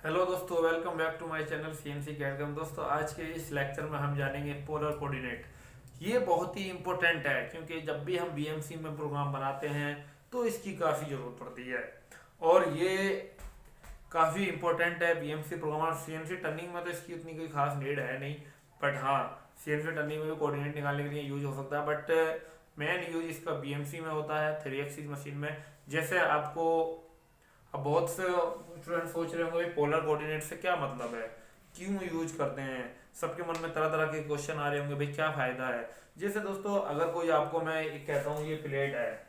Hello दोस्तों, welcome back to my channel CNC CAD CAM. दोस्तों, आज के इस लेक्चर में हम जानेंगे पोलर कोऑर्डिनेट। ये बहुत ही इम्पोर्टेंट है क्योंकि जब भी हम बीएमसी में प्रोग्राम बनाते हैं तो इसकी काफ़ी ज़रूरत पड़ती है। और ये काफ़ी इम्पोर्टेंट है बीएमसी प्रोग्राम। और सीएनसी टर्निंग में तो इसकी उतनी कोई खास नीड है नहीं, बट हाँ, सीएनसी टर्निंग में भी कोऑर्डिनेट निकालने के लिए यूज हो सकता है। बट मेन यूज इसका बीएमसी में होता है, 3 एक्सिस मशीन में। जैसे आपको अब बहुत से स्टूडेंट सोच रहे होंगे पोलर कोऑर्डिनेट से क्या मतलब है, क्यों यूज करते हैं। सबके मन में तरह तरह के क्वेश्चन आ रहे होंगे, भाई क्या फायदा है। जैसे दोस्तों, अगर कोई आपको मैं एक कहता हूँ ये प्लेट है,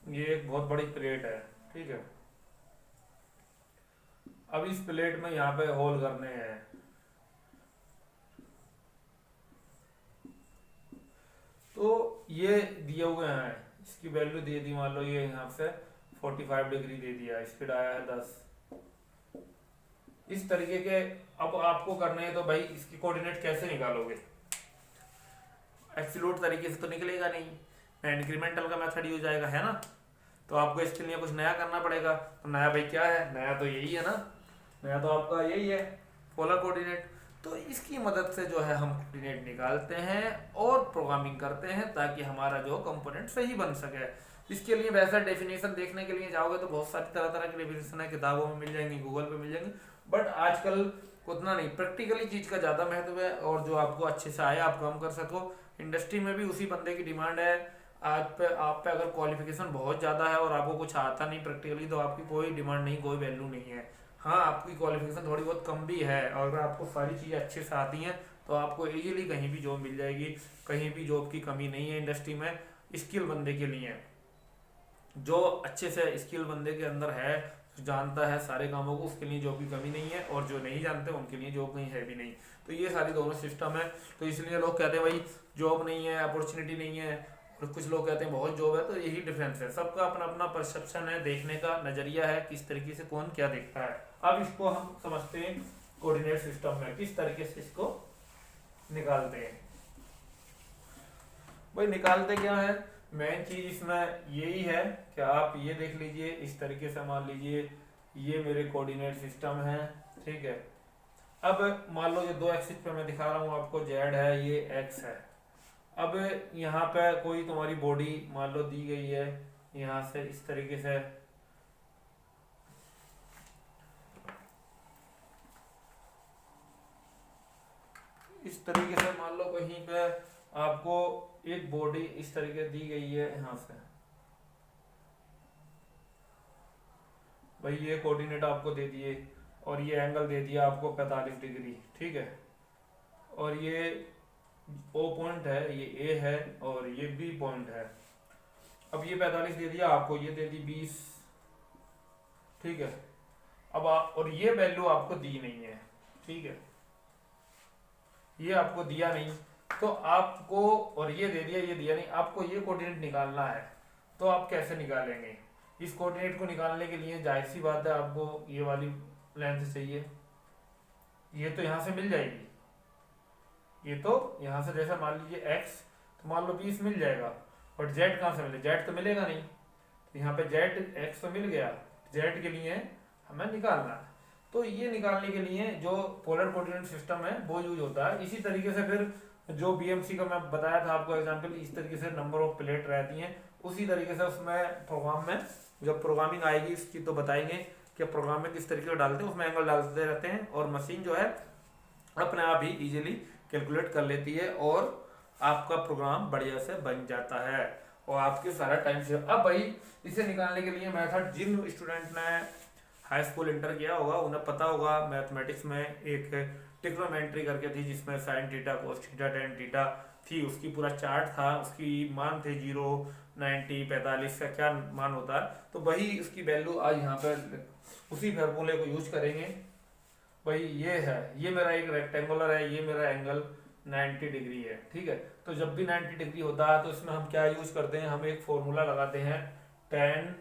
ये एक बहुत बड़ी प्लेट है, ठीक है। अब इस प्लेट में यहाँ पे होल करने हैं, तो ये दिए हुए हैं, इसकी वैल्यू दे दी, मान लो ये यहाँ से 45 डिग्री दे दिया, स्पीड आया है 10। इस तरीके के अब आपको करने हैं, तो भाई इसकी कोऑर्डिनेट कैसे निकालोगे। एब्सोल्यूट तरीके से तो निकलेगा नहीं, इंक्रीमेंटल का मेथड यूज आएगा, है ना। तो आपको इसके लिए कुछ नया करना पड़ेगा। तो नया भाई क्या है, नया तो यही है ना, नया तो आपका यही है, पोलर कोऑर्डिनेट। तो इसकी मदद से जो है हम कोऑर्डिनेट निकालते हैं और प्रोग्रामिंग करते हैं ताकि हमारा जो कंपोनेंट सही बन सके। इसके लिए वैसा डेफिनेशन देखने के लिए जाओगे तो बहुत सारी तरह तरह की डेफिनेशन है, किताबों में मिल जाएंगी, गूगल पे मिल जाएंगी। बट आजकल उतना नहीं, प्रैक्टिकली चीज का ज्यादा महत्व है, और जो आपको अच्छे से आए आप काम कर सको। इंडस्ट्री में भी उसी बंदे की डिमांड है। आज पे आप पे अगर क्वालिफिकेशन बहुत ज़्यादा है और आपको कुछ आता नहीं प्रैक्टिकली, तो आपकी कोई डिमांड नहीं, कोई वैल्यू नहीं है। हाँ, आपकी क्वालिफिकेशन थोड़ी बहुत कम भी है और अगर आपको सारी चीज़ें अच्छे से आती हैं तो आपको इजीली कहीं भी जॉब मिल जाएगी। कहीं भी जॉब की कमी नहीं है इंडस्ट्री में, स्किल बंदे के लिए। जो अच्छे से स्किल बंदे के अंदर है, जो जानता है सारे कामों को, उसके लिए जॉब की कमी नहीं है, और जो नहीं जानते उनके लिए जॉब कहीं है भी नहीं। तो ये सारी दोनों सिस्टम है। तो इसलिए लोग कहते हैं भाई जॉब नहीं है, अपॉर्चुनिटी नहीं है, और कुछ लोग कहते हैं बहुत जॉब है। तो यही डिफरेंस है, सबका अपना अपना परसेप्शन है, देखने का नजरिया है, किस तरीके से कौन क्या देखता है। अब इसको हम समझते हैं कोऑर्डिनेट सिस्टम में किस तरीके से इसको निकालते हैं। भाई निकालते क्या है, मेन चीज इसमें यही है कि आप ये देख लीजिए, इस तरीके से मान लीजिए ये मेरे कोऑर्डिनेट सिस्टम है, ठीक है। अब मान लो ये 2 एक्सिस पे मैं दिखा रहा हूँ आपको, जेड है, ये एक्स है। अब यहाँ पे कोई तुम्हारी बॉडी मान लो दी गई है, यहाँ से इस तरीके से, इस तरीके से मान लो कहीं पे आपको एक बॉडी इस तरीके दी गई है यहाँ से। भाई ये कोऑर्डिनेट आपको दे दिए और ये एंगल दे दिया आपको 45 डिग्री, ठीक है। और ये ओ पॉइंट है, ये ए है, और ये बी पॉइंट है। अब ये 45 दे दिया आपको, ये दे दी 20, ठीक है। अब और ये वैल्यू आपको दी नहीं है, ठीक है, ये आपको दिया नहीं, तो आपको, और ये दे दिया, ये दिया नहीं, आपको ये कोऑर्डिनेट निकालना है। तो आप कैसे निकालेंगे इस कोऑर्डिनेट को। निकालने के लिए जाहिर सी बात है, आपको ये वाली लेंथ चाहिए, ये तो यहाँ से मिल जाएगी, ये तो यहाँ से जैसा मान लीजिए x, तो मान लो 20 मिल जाएगा। और z कहाँ से मिले, z तो मिलेगा नहीं, तो यहाँ पे z x तो मिल गया, z के लिए हमें निकालना है। तो ये निकालने के लिए जो पोलर कोऑर्डिनेट सिस्टम है वो यूज होता है। इसी तरीके से फिर जो बीएमसी का मैं बताया था आपको एग्जांपल, इस तरीके से नंबर ऑफ प्लेट रहती हैं, उसी तरीके से उसमें प्रोग्राम में जब प्रोग्रामिंग आएगी इसकी तो बताएंगे कि प्रोग्राम में किस तरीके से डालते हैं, उसमें एंगल डालते रहते हैं, और मशीन जो है अपने आप ही इजीली कैलकुलेट कर लेती है और आपका प्रोग्राम बढ़िया से बन जाता है और आपके सारा टाइम से। अब भाई इसे निकालने के लिए मेथड, जिन स्टूडेंट ने हाई स्कूल इंटर किया होगा उन्हें पता होगा, मैथमेटिक्स में एक ट्रिग्नोमेट्री करके थी जिसमें sine theta, cos theta, tan theta थी, उसकी पूरा चार्ट था, उसकी मान थे 0, 90, 45 का क्या मान होता है। तो वही उसकी वैल्यू आज यहाँ पर उसी फार्मूले को यूज करेंगे। भाई ये है, ये मेरा एक रेक्टेंगुलर है, ये मेरा एंगल 90 डिग्री है, ठीक है। तो जब भी 90 डिग्री होता है तो इसमें हम क्या यूज करते हैं, हम एक फॉर्मूला लगाते हैं, टेन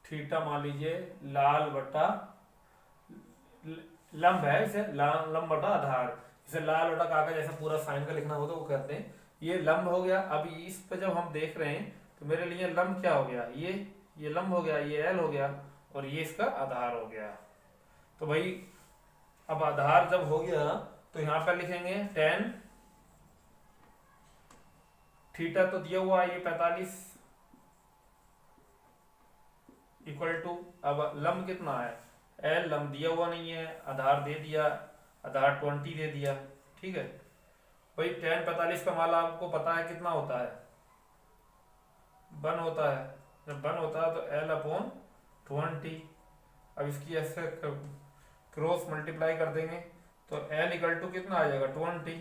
थीटा मान लीजिए लाल बटा लंब है, इसे लंब बटा आधार, इसे लाल बटा कागज ऐसा पूरा साइन का लिखना होता है वो कहते हैं। ये लंब हो गया। अब इस पे जब हम देख रहे हैं तो मेरे लिए लंब क्या हो गया, ये लंब हो गया, ये एल हो गया, और ये इसका आधार हो गया। तो भाई अब आधार जब हो गया तो यहाँ पर लिखेंगे tan थीटा तो दिया हुआ है ये 45 इक्वल टू, अब लंब कितना है, एल लंब दिया हुआ नहीं है, आधार दे दिया, आधार 20 दे दिया। ठीक है भाई, tan 45 का मान आपको पता है कितना होता है, 1 होता है। जब 1 होता है तो एल अपॉन 20। अब इसकी ऐसे क्रॉस मल्टीप्लाई कर देंगे तो एल इक्वल टू कितना आ जाएगा 20।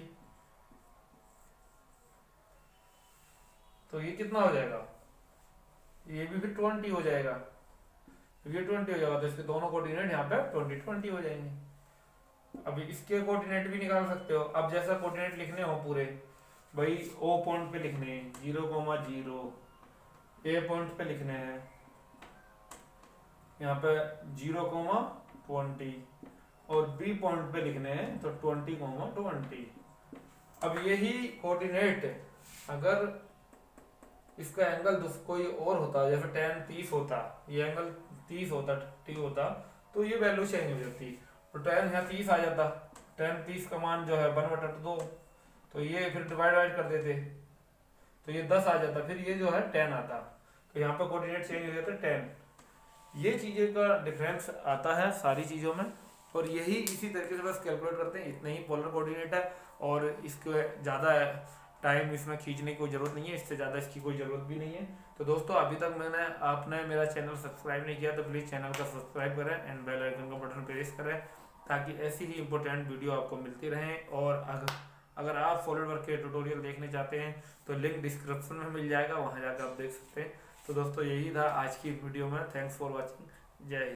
तो ये कितना हो जाएगा, ये भी फिर 20 हो जाएगा। ये 20 हो जाएगा तो इसके दोनों कोऑर्डिनेट यहाँ पे 20 हो जाएंगे। अभी इसके कोऑर्डिनेट भी निकाल सकते हो। अब जैसा कोऑर्डिनेट लिखने हो पूरे भाई, ओ पॉइंट पे लिखने हैं 0,0, ए पॉइंट पे लिखने हैं यहाँ पे 0,20 और बी पॉइंट पे लिखने हैं तो 20,20। अब यही कोऑर्डिनेट अगर इसका एंगल कोई और होता, जैसे tan 30 होता, ये एंगल 30 होता, 30 होता, तो ये वैल्यू चेंज हो जाती। तो tan यहाँ 30 आ जाता, tan 30 का मान जो है 1/2, तो ये फिर डिवाइड कर देते तो ये 10 आ जाता, फिर ये जो है 10 आता। तो यहाँ पे कोऑर्डिनेट चेंज हो जाता है 10। ये चीज़ें का डिफरेंस आता है सारी चीज़ों में, और यही इसी तरीके से बस कैलकुलेट करते हैं। इतने ही पोलर कोऑर्डिनेट है और इसको ज़्यादा टाइम इसमें खींचने की कोई ज़रूरत नहीं है, इससे ज़्यादा इसकी कोई ज़रूरत भी नहीं है। तो दोस्तों अभी तक आपने मेरा चैनल सब्सक्राइब नहीं किया तो प्लीज़ चैनल का सब्सक्राइब करें एंड बेल आइकन का बटन प्रेस करें, ताकि ऐसी ही इंपॉर्टेंट वीडियो आपको मिलती रहें। और अगर आप सॉलिड वर्क के ट्यूटोरियल देखने चाहते हैं तो लिंक डिस्क्रिप्शन में मिल जाएगा, वहाँ जाकर आप देख सकते हैं। तो दोस्तों यही था आज की वीडियो में। Thanks for watching. जय हिंद।